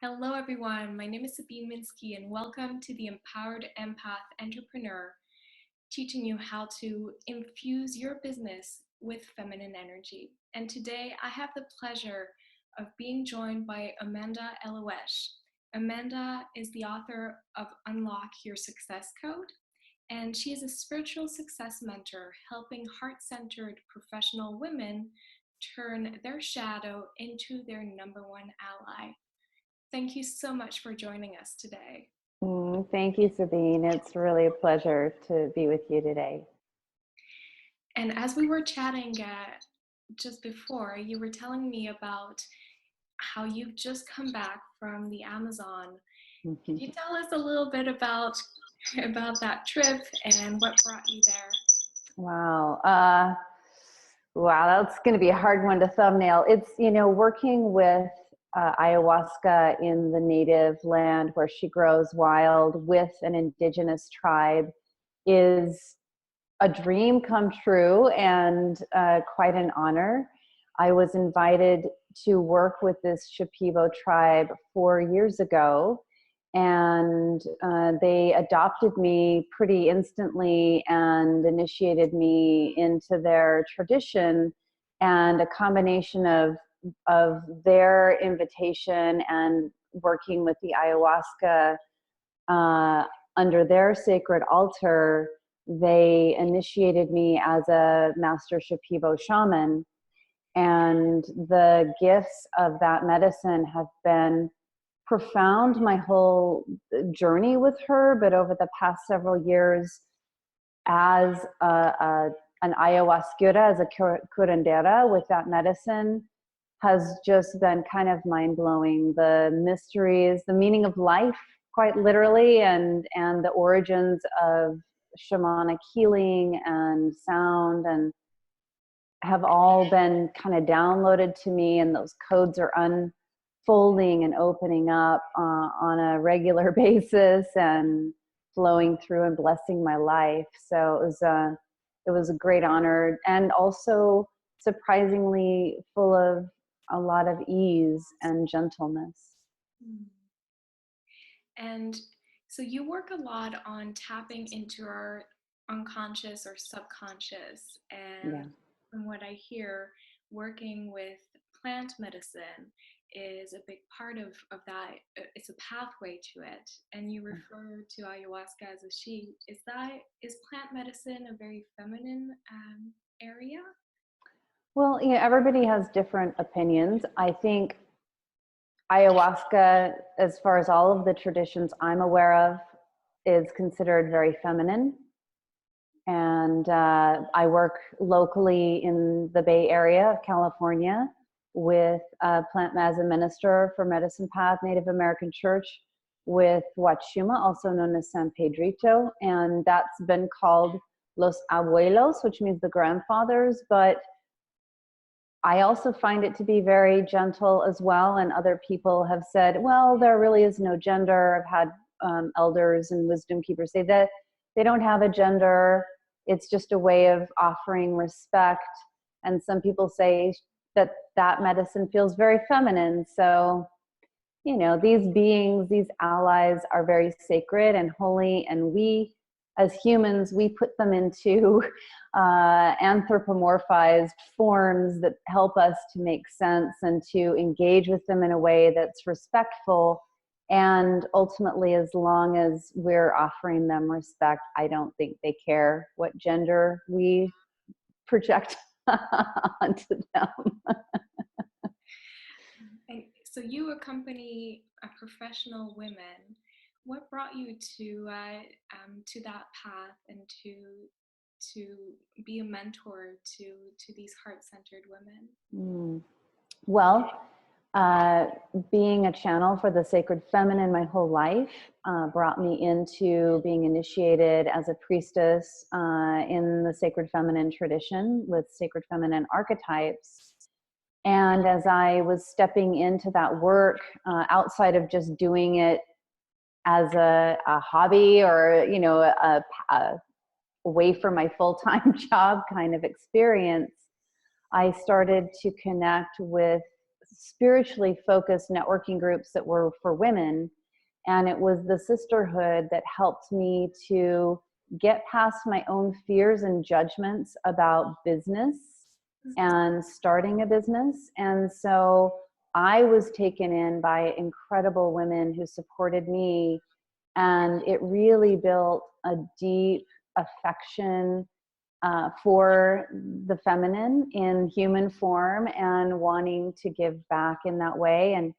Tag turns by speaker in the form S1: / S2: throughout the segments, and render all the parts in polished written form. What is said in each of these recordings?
S1: Hello, everyone. My name is Sabine Minsky, and welcome to the Empowered Empath Entrepreneur, teaching you how to infuse your business with feminine energy. And today I have the pleasure of being joined by Amanda Elo'esh. Amanda is the author of Unlock Your Success Code, and she is a spiritual success mentor helping heart-centered professional women turn their shadow into their number one ally. Thank you so much for joining us today.
S2: Thank you, Sabine. It's really a pleasure to be with you today.
S1: And as we were chatting just before, you were telling me about how you've just come back from the Amazon. Can you tell us a little bit about that trip and what brought you there?
S2: Wow. Wow, that's going to be a hard one to thumbnail. It's, working with ayahuasca in the native land where she grows wild with an indigenous tribe is a dream come true and quite an honor. I was invited to work with this Shipibo tribe 4 years ago, and they adopted me pretty instantly and initiated me into their tradition. And a combination of their invitation and working with the ayahuasca under their sacred altar, they initiated me as a master Shipibo shaman. And the gifts of that medicine have been profound my whole journey with her, but over the past several years as an ayahuasquera, as a curandera with that medicine, has just been kind of mind-blowing. The mysteries, the meaning of life, quite literally, and the origins of shamanic healing and sound and have all been kind of downloaded to me, and those codes are unfolding and opening up on a regular basis and flowing through and blessing my life. So it was a great honor, and also surprisingly full of a lot of ease and gentleness.
S1: And so you work a lot on tapping into our unconscious or subconscious, and
S2: Yeah.
S1: from what I hear, working with plant medicine is a big part of that. It's a pathway to it. And you refer to ayahuasca as a she. Is plant medicine a very feminine area?
S2: Well, everybody has different opinions. I think ayahuasca, as far as all of the traditions I'm aware of, is considered very feminine. And I work locally in the Bay Area of California with Plant as a minister for Medicine Path Native American Church with Huachuma, also known as San Pedrito. And that's been called Los Abuelos, which means the grandfathers. But I also find it to be very gentle as well. And other people have said, well, there really is no gender. I've had elders and wisdom keepers say that they don't have a gender. It's just a way of offering respect. And some people say that that medicine feels very feminine. So, these beings, these allies are very sacred and holy. And we, as humans, we put them into anthropomorphized forms that help us to make sense and to engage with them in a way that's respectful. And ultimately, as long as we're offering them respect, I don't think they care what gender we project onto them.
S1: So you accompany professional women. What brought you to that path and to be a mentor to these heart-centered women?
S2: Well, being a channel for the sacred feminine my whole life brought me into being initiated as a priestess in the sacred feminine tradition with sacred feminine archetypes. And as I was stepping into that work, outside of just doing it as a hobby or, a away from my full-time job kind of experience, I started to connect with spiritually focused networking groups that were for women. And it was the sisterhood that helped me to get past my own fears and judgments about business and starting a business. And so I was taken in by incredible women who supported me. And it really built a deep affection for the feminine in human form and wanting to give back in that way. And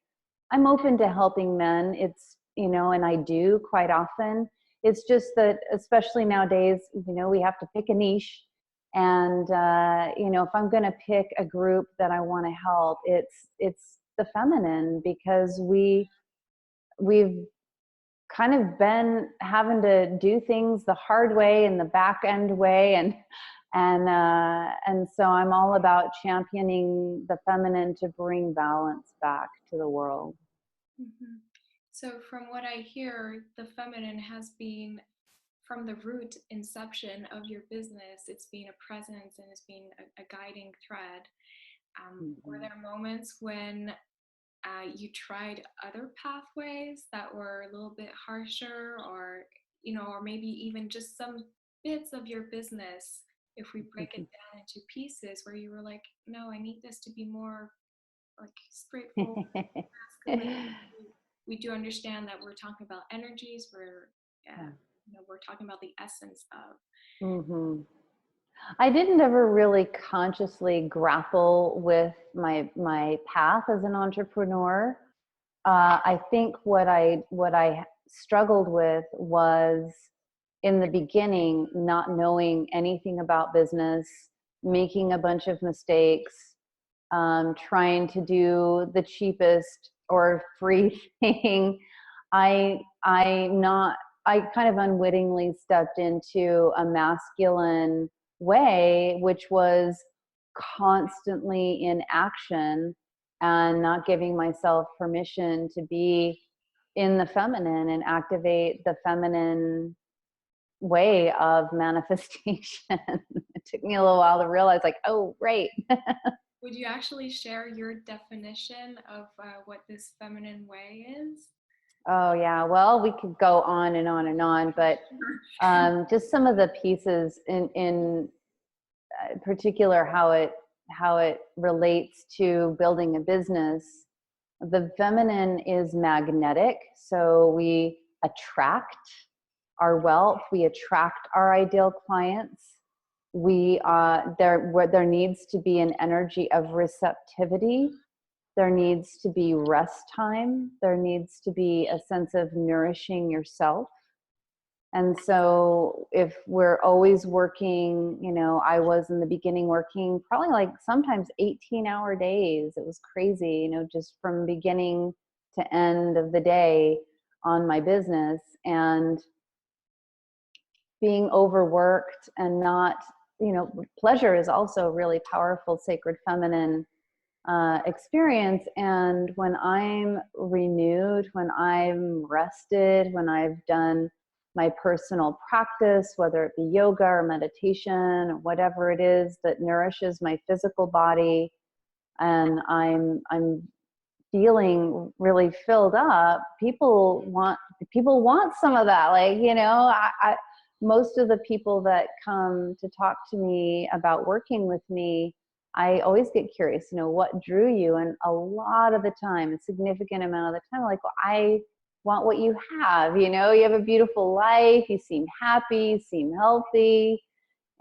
S2: I'm open to helping men. It's, and I do quite often. It's just that, especially nowadays, we have to pick a niche. And, if I'm going to pick a group that I want to help, it's the feminine, because we've kind of been having to do things the hard way and the back end way. And so I'm all about championing the feminine to bring balance back to the world.
S1: Mm-hmm. So from what I hear, the feminine has been, from the root inception of your business, it's been a presence and it's been a guiding thread. Were there moments when you tried other pathways that were a little bit harsher, or or maybe even just some bits of your business, if we break it down into pieces, where you were like, no, I need this to be more like straightforward, masculine? We do understand that we're talking about energies, we're talking about the essence of.
S2: Mm-hmm. I didn't ever really consciously grapple with my path as an entrepreneur. I think what I struggled with was, in the beginning, not knowing anything about business, making a bunch of mistakes, trying to do the cheapest or free thing. I kind of unwittingly stepped into a masculine way, which was constantly in action and not giving myself permission to be in the feminine and activate the feminine way of manifestation. It took me a little while to realize, like, oh, right.
S1: Would you actually share your definition of what this feminine way is?
S2: Oh yeah, well, we could go on and on and on, but just some of the pieces in particular, how it relates to building a business. The feminine is magnetic, so we attract our wealth, we attract our ideal clients. There needs to be an energy of receptivity. There needs to be rest time. There needs to be a sense of nourishing yourself. And so if we're always working, I was in the beginning working probably like sometimes 18-hour days. It was crazy, just from beginning to end of the day on my business, and being overworked and not, pleasure is also a really powerful, sacred feminine experience. And when I'm renewed, when I'm rested, when I've done my personal practice, whether it be yoga or meditation or whatever it is that nourishes my physical body, and I'm feeling really filled up, people want some of that. Like, most of the people that come to talk to me about working with me, I always get curious, what drew you? And a lot of the time, a significant amount of the time, like, well, I want what you have. You have a beautiful life, you seem happy, you seem healthy,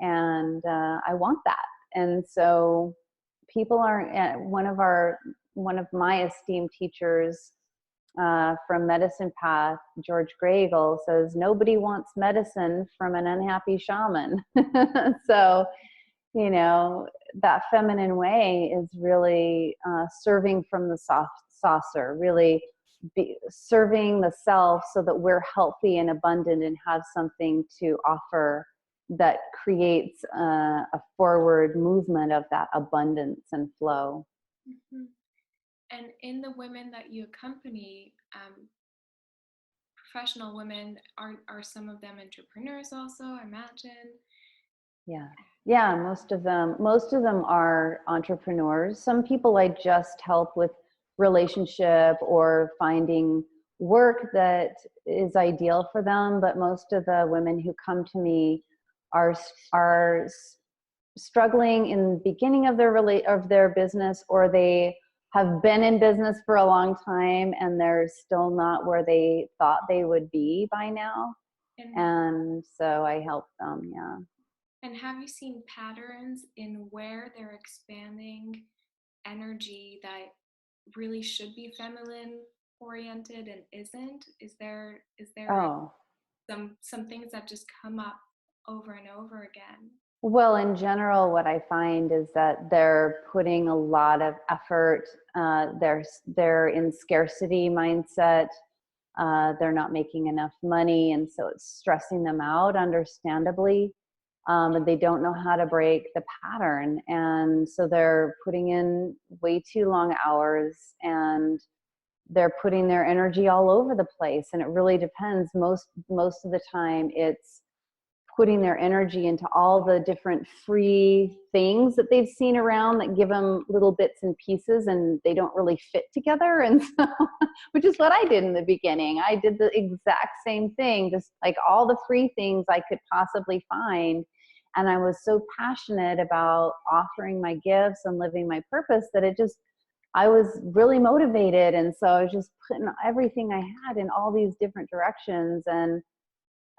S2: and I want that. And so people aren't, one of my esteemed teachers from Medicine Path, George Gravel, says, nobody wants medicine from an unhappy shaman. So, that feminine way is really serving from the saucer, really serving the self so that we're healthy and abundant and have something to offer that creates a forward movement of that abundance and flow.
S1: Mm-hmm. And in the women that you accompany, professional women, are some of them entrepreneurs also, I imagine?
S2: Yeah, most of them are entrepreneurs. Some people I just help with relationship or finding work that is ideal for them. But most of the women who come to me are struggling in the beginning of their business, or they have been in business for a long time and they're still not where they thought they would be by now. And so I help them. Yeah.
S1: And have you seen patterns in where they're expanding energy that really should be feminine oriented and isn't? Is there
S2: Oh,
S1: some things that just come up over and over again?
S2: well, in general, what I find is that they're putting a lot of effort. They're in scarcity mindset. They're not making enough money, and so it's stressing them out, understandably. And they don't know how to break the pattern, and so they're putting in way too long hours, and they're putting their energy all over the place. And it really depends. Most of the time, it's putting their energy into all the different free things that they've seen around that give them little bits and pieces, and they don't really fit together. And so, which is what I did in the beginning. I did the exact same thing, just like all the free things I could possibly find. And I was so passionate about offering my gifts and living my purpose that I was really motivated. And so I was just putting everything I had in all these different directions. And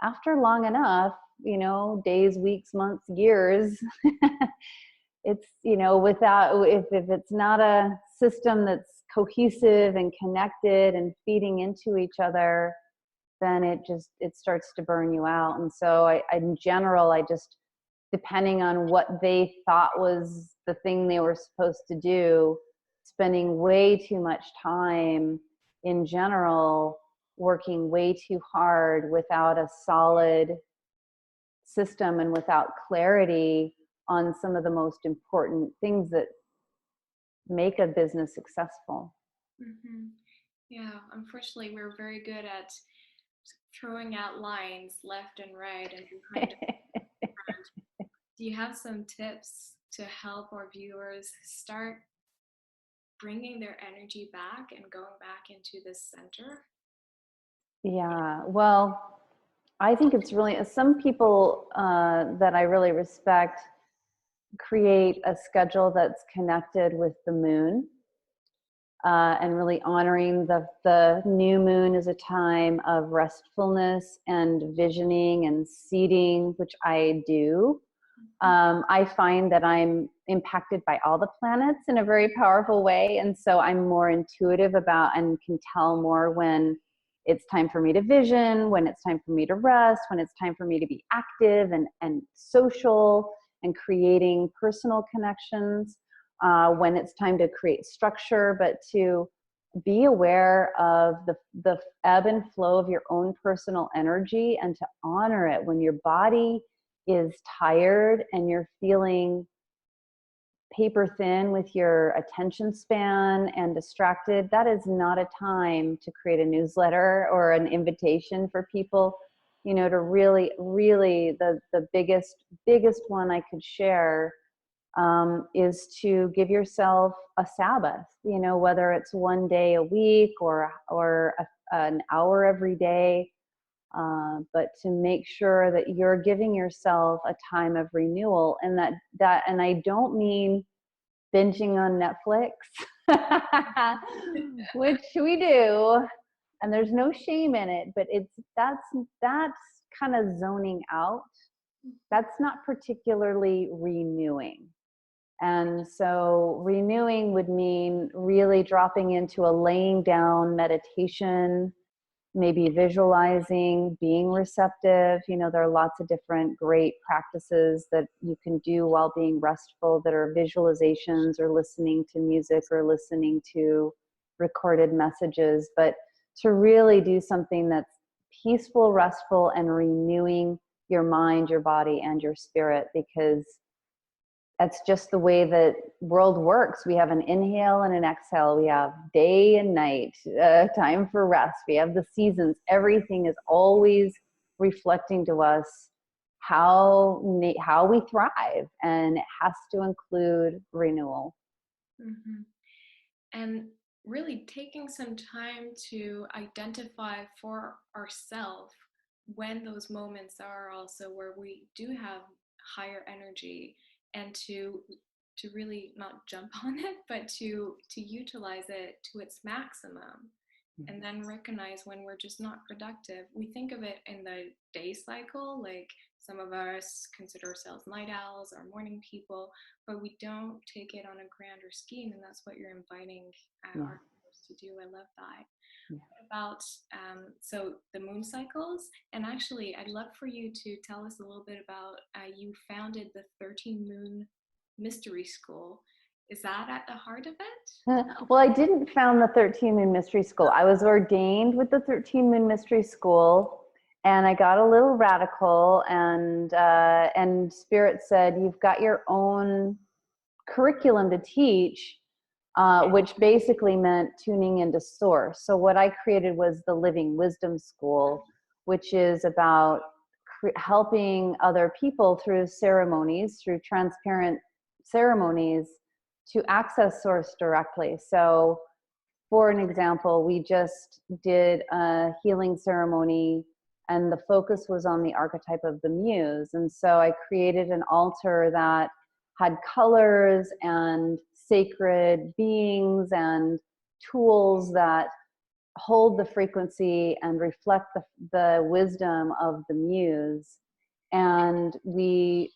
S2: after long enough, days, weeks, months, years, it's, without, if it's not a system that's cohesive and connected and feeding into each other, then it starts to burn you out. And so in general, I just, depending on what they thought was the thing they were supposed to do, spending way too much time in general, working way too hard without a solid system and without clarity on some of the most important things that make a business successful.
S1: Mm-hmm. Yeah, unfortunately, we're very good at throwing out lines left and right and behind. Do you have some tips to help our viewers start bringing their energy back and going back into the center?
S2: Yeah, well, I think it's really, some people that I really respect create a schedule that's connected with the moon, and really honoring the new moon as a time of restfulness and visioning and seeding, which I do. I find that I'm impacted by all the planets in a very powerful way. And so I'm more intuitive about and can tell more when it's time for me to vision, when it's time for me to rest, when it's time for me to be active and social and creating personal connections, when it's time to create structure, but to be aware of the ebb and flow of your own personal energy and to honor it when your body is tired and you're feeling paper thin with your attention span and distracted. That is not a time to create a newsletter or an invitation for people, to really, really the biggest one I could share is to give yourself a Sabbath, whether it's one day a week or an hour every day. But to make sure that you're giving yourself a time of renewal, and and I don't mean binging on Netflix, which we do, and there's no shame in it, but that's kind of zoning out. That's not particularly renewing. And so renewing would mean really dropping into a laying down meditation, maybe visualizing, being receptive. There are lots of different great practices that you can do while being restful that are visualizations or listening to music or listening to recorded messages. But to really do something that's peaceful, restful, and renewing your mind, your body, and your spirit, because that's just the way that world works. We have an inhale and an exhale. We have day and night, time for rest. We have the seasons. Everything is always reflecting to us how we thrive, and it has to include renewal.
S1: Mm-hmm. And really taking some time to identify for ourselves when those moments are also where we do have higher energy, and to really not jump on it, but to utilize it to its maximum, and then recognize when we're just not productive. We think of it in the day cycle, like some of us consider ourselves night owls or morning people, but we don't take it on a grander scheme, and that's what you're inviting our viewers to do. I love that. What about so the moon cycles? And actually, I'd love for you to tell us a little bit about you founded the 13 Moon Mystery School. Is that at the heart of it?
S2: Well, I didn't found the 13 Moon Mystery School. I was ordained with the 13 Moon Mystery School, and I got a little radical, and Spirit said, "You've got your own curriculum to teach," which basically meant tuning into source. So what I created was the Living Wisdom School, which is about helping other people through ceremonies, through transparent ceremonies, to access source directly. So for an example, we just did a healing ceremony and the focus was on the archetype of the muse. And so I created an altar that had colors and sacred beings and tools that hold the frequency and reflect the wisdom of the muse. And I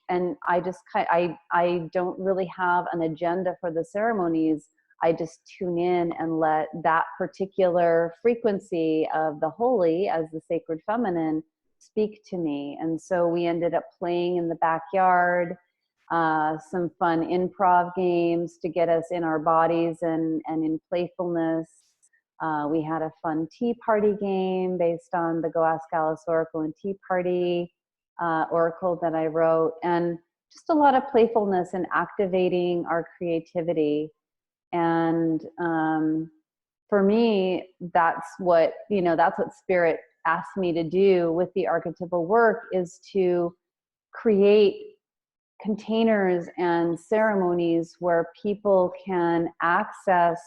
S2: don't really have an agenda for the ceremonies. I just tune in and let that particular frequency of the holy as the sacred feminine speak to me. And so we ended up playing in the backyard, some fun improv games to get us in our bodies and in playfulness. We had a fun tea party game based on the Go Ask Alice Oracle and Tea Party oracle that I wrote, and just a lot of playfulness and activating our creativity. And for me, that's what Spirit asked me to do with the archetypal work, is to create containers and ceremonies where people can access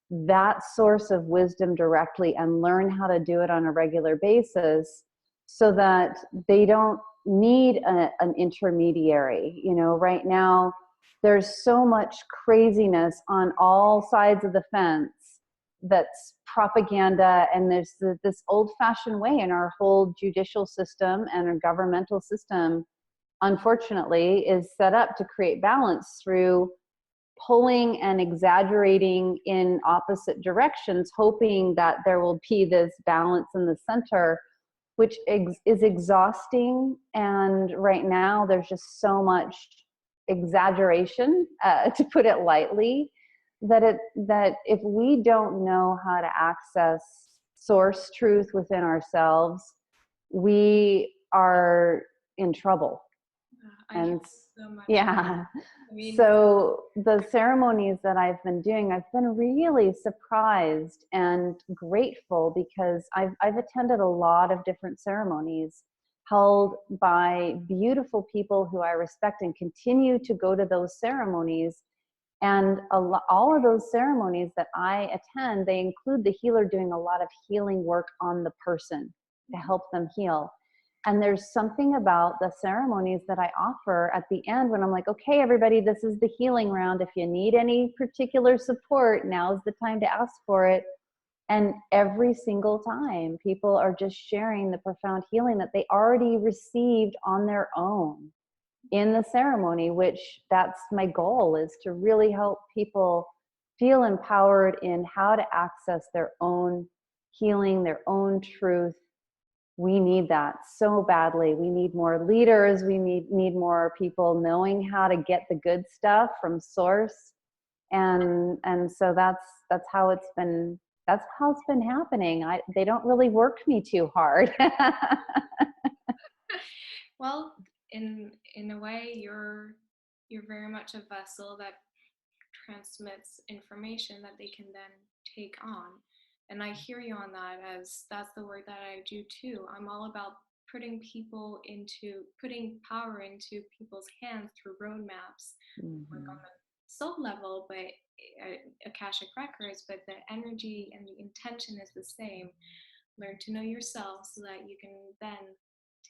S2: that source of wisdom directly and learn how to do it on a regular basis, so that they don't need an intermediary. Right now there's so much craziness on all sides of the fence that's propaganda, and there's this old-fashioned way in our whole judicial system and our governmental system, unfortunately, is set up to create balance through pulling and exaggerating in opposite directions, hoping that there will be this balance in the center, which is exhausting. And right now there's just so much exaggeration, to put it lightly, that if we don't know how to access source truth within ourselves, we are in trouble. And
S1: so much.
S2: yeah, so the ceremonies that I've been doing, I've been really surprised and grateful, because I've attended a lot of different ceremonies held by beautiful people who I respect, and continue to go to those ceremonies. And all of those ceremonies that I attend, they include the healer doing a lot of healing work on the person to help them heal. And there's something about the ceremonies that I offer at the end when I'm like, okay, everybody, this is the healing round. If you need any particular support, now's the time to ask for it. And every single time, people are just sharing the profound healing that they already received on their own in the ceremony, which that's my goal, is to really help people feel empowered in how to access their own healing, their own truth. We need that so badly. We need more leaders. We need more people knowing how to get the good stuff from source. And so that's how it's been happening. They don't really work me too hard.
S1: Well, in a way, you're very much a vessel that transmits information that they can then take on. And I hear you on that, as that's the work that I do too. I'm all about putting power into people's hands through roadmaps, like on the soul level, but Akashic records, but the energy and the intention is the same. Learn to know yourself so that you can then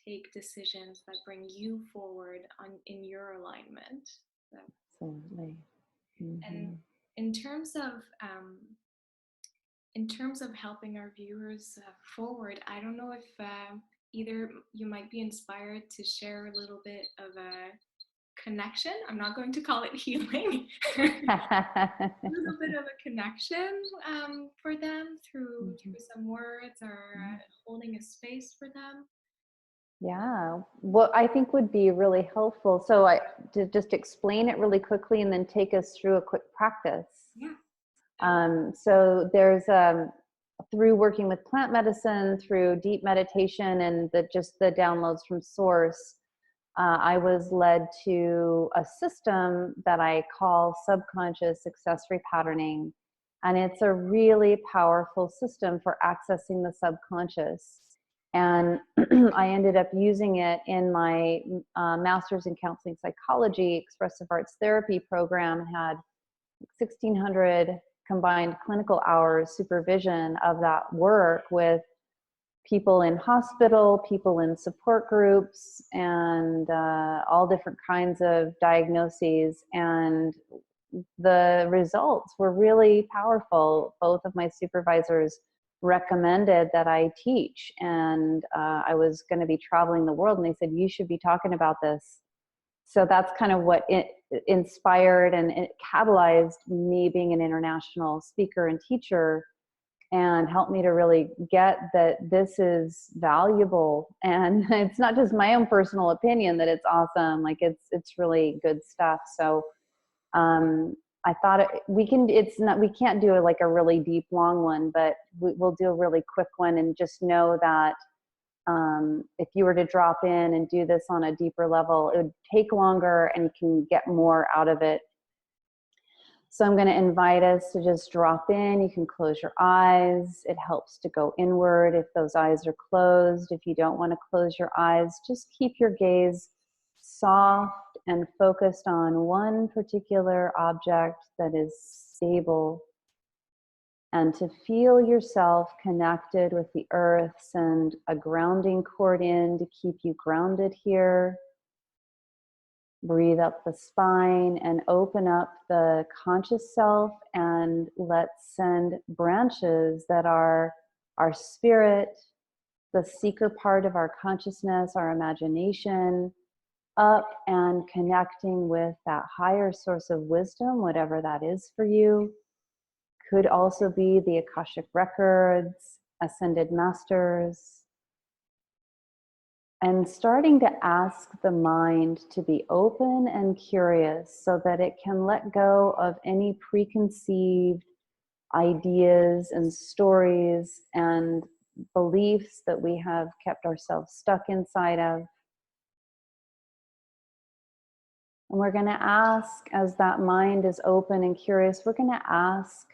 S1: take decisions that bring you forward in your alignment. So,
S2: Absolutely.
S1: and in terms of helping our viewers forward, I don't know if either you might be inspired to share a little bit of a connection. I'm not going to call it healing. A little bit of a connection for them through some words, or holding a space for them.
S2: Yeah, what I think would be really helpful. So to just explain it really quickly and then take us through a quick practice.
S1: Yeah.
S2: So there's through working with plant medicine, through deep meditation, and just the downloads from source, I was led to a system that I call Subconscious Success Repatterning. And it's a really powerful system for accessing the subconscious. And I ended up using it in my master's in counseling psychology, expressive arts therapy program. Had 1,600 combined clinical hours supervision of that work with people in hospital, people in support groups, and all different kinds of diagnoses. And the results were really powerful. Both of my supervisors recommended that I teach, and I was going to be traveling the world, and they said, you should be talking about this. So that's kind of what it inspired, and it catalyzed me being an international speaker and teacher, and helped me to really get that this is valuable. And it's not just my own personal opinion that it's awesome. Like it's really good stuff. So I thought we can't do like a really deep, long one, but we'll do a really quick one, and just know that if you were to drop in and do this on a deeper level, it would take longer and you can get more out of it. So I'm going to invite us to just drop in. You can close your eyes. It helps to go inward if those eyes are closed. If you don't want to close your eyes, just keep your gaze soft and focused on one particular object that is stable. And to feel yourself connected with the earth, send a grounding cord in to keep you grounded here. Breathe up the spine and open up the conscious self, and let's send branches that are our spirit, the seeker part of our consciousness, our imagination, up and connecting with that higher source of wisdom, whatever that is for you. Could also be the Akashic records, ascended masters. And starting to ask the mind to be open and curious so that it can let go of any preconceived ideas and stories and beliefs that we have kept ourselves stuck inside of. And we're going to ask, as that mind is open and curious, we're going to ask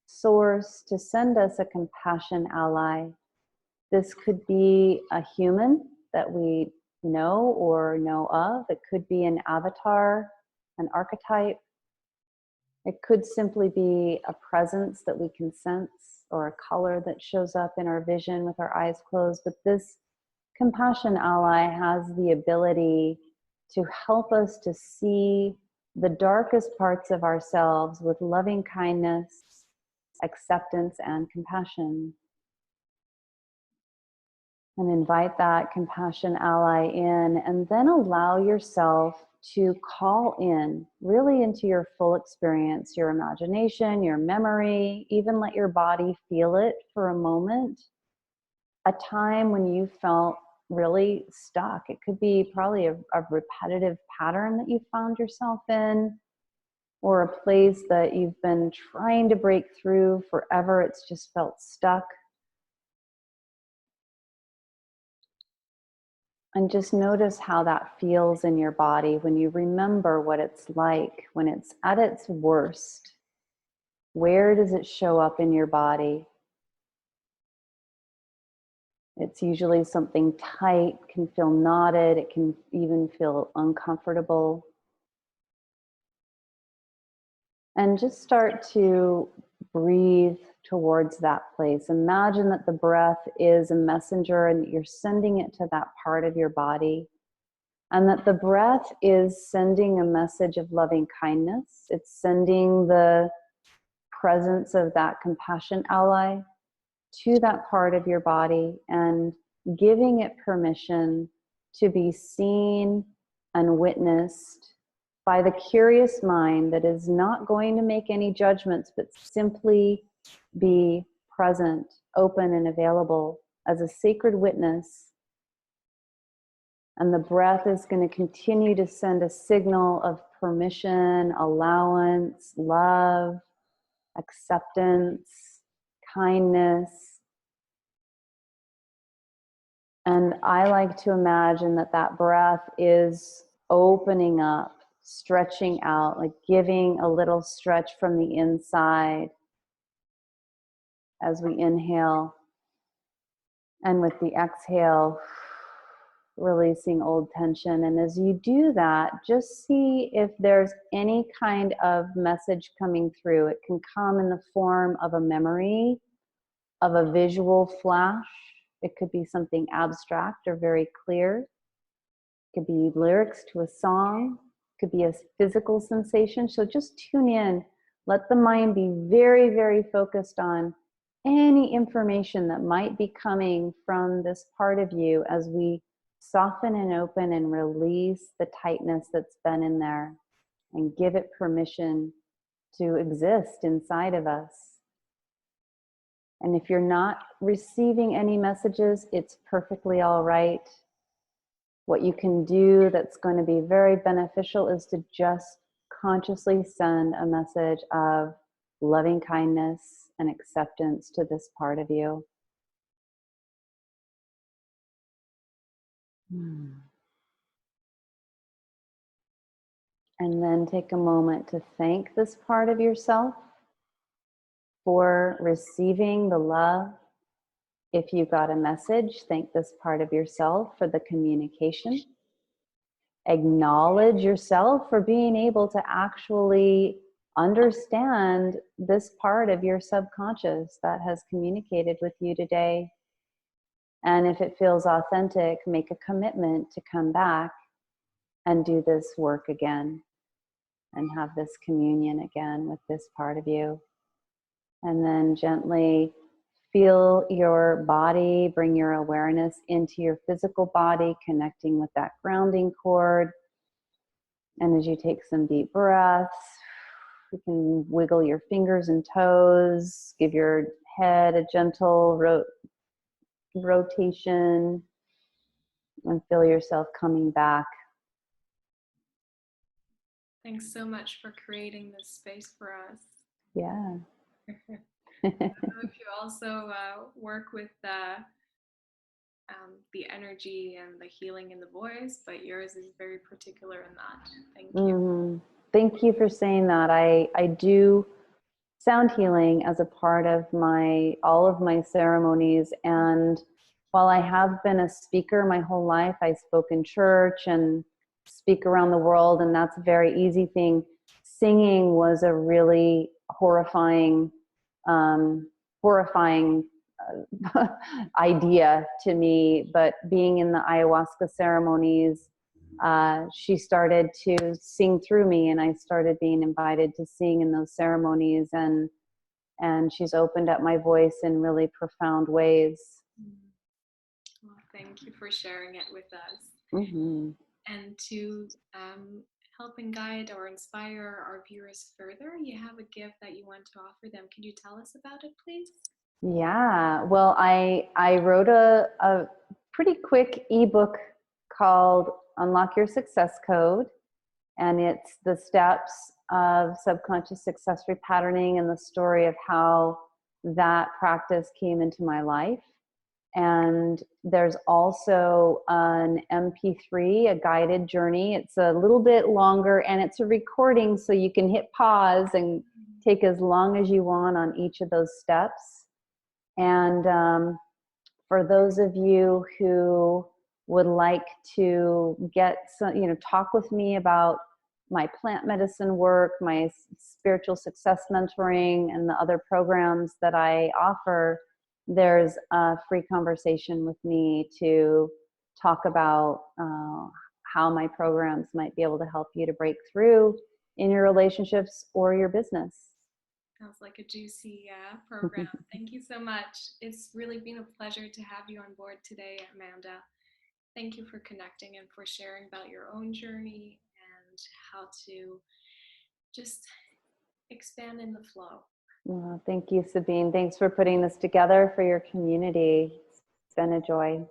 S2: Source to send us a compassion ally. This could be a human that we know or know of. It could be an avatar, an archetype. It could simply be a presence that we can sense, or a color that shows up in our vision with our eyes closed. But this compassion ally has the ability to help us to see the darkest parts of ourselves with loving kindness, acceptance, and compassion. And invite that compassion ally in, and then allow yourself to call in really into your full experience, your imagination, your memory, even let your body feel it for a moment. A time when you felt really stuck. It could be probably a repetitive pattern that you found yourself in, or a place that you've been trying to break through forever. It's just felt stuck. And just notice how that feels in your body when you remember what it's like when it's at its worst. Where does it show up in your body? It's usually something tight, can feel knotted, it can even feel uncomfortable. And just start to breathe towards that place. Imagine that the breath is a messenger and that you're sending it to that part of your body. And that the breath is sending a message of loving kindness. It's sending the presence of that compassion ally to that part of your body and giving it permission to be seen and witnessed by the curious mind that is not going to make any judgments, but simply be present, open, and available as a sacred witness. And the breath is going to continue to send a signal of permission, allowance, love, acceptance, kindness. And I like to imagine that that breath is opening up, stretching out, like giving a little stretch from the inside as we inhale. And with the exhale, releasing old tension. And as you do that, just see if there's any kind of message coming through. It can come in the form of a memory, of a visual flash. It could be something abstract or very clear. It could be lyrics to a song. It could be a physical sensation. So just tune in. Let the mind be very, very focused on any information that might be coming from this part of you as we soften and open and release the tightness that's been in there and give it permission to exist inside of us. And if you're not receiving any messages, it's perfectly all right. What you can do that's going to be very beneficial is to just consciously send a message of loving kindness and acceptance to this part of you. And then take a moment to thank this part of yourself for receiving the love. If you got a message, thank this part of yourself for the communication. Acknowledge yourself for being able to actually understand this part of your subconscious that has communicated with you today. And if it feels authentic, make a commitment to come back and do this work again and have this communion again with this part of you. And then gently feel your body, bring your awareness into your physical body, connecting with that grounding cord. And as you take some deep breaths, you can wiggle your fingers and toes, give your head a gentle rotation, and feel yourself coming back.
S1: Thanks so much for creating this space for us.
S2: Yeah.
S1: I don't know if you also work with the energy and the healing in the voice, but yours is very particular in that. Thank you.
S2: Thank you for saying that. I do sound healing as a part of all of my ceremonies. And while I have been a speaker my whole life, I spoke in church and speak around the world, and that's a very easy thing. Singing was a really horrifying idea to me, but being in the ayahuasca ceremonies, she started to sing through me, and I started being invited to sing in those ceremonies, and she's opened up my voice in really profound ways.
S1: Well, thank you for sharing it with us.
S2: Mm-hmm.
S1: And to help and guide or inspire our viewers further, you have a gift that you want to offer them. Can you tell us about it, please?
S2: Yeah, well, I wrote a pretty quick ebook called Unlock Your Success Code, and it's the steps of subconscious success repatterning and the story of how that practice came into my life. And there's also an MP3, a guided journey. It's a little bit longer, and it's a recording, so you can hit pause and take as long as you want on each of those steps. And for those of you who would like to get some, talk with me about my plant medicine work, my spiritual success mentoring, and the other programs that I offer, there's a free conversation with me to talk about how my programs might be able to help you to break through in your relationships or your business.
S1: Sounds like a juicy program. Thank you so much. It's really been a pleasure to have you on board today, Amanda. Thank you for connecting and for sharing about your own journey and how to just expand in the flow.
S2: Well, thank you, Sabine. Thanks for putting this together for your community. It's been a joy.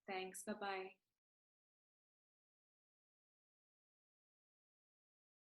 S1: Thanks. Bye-bye.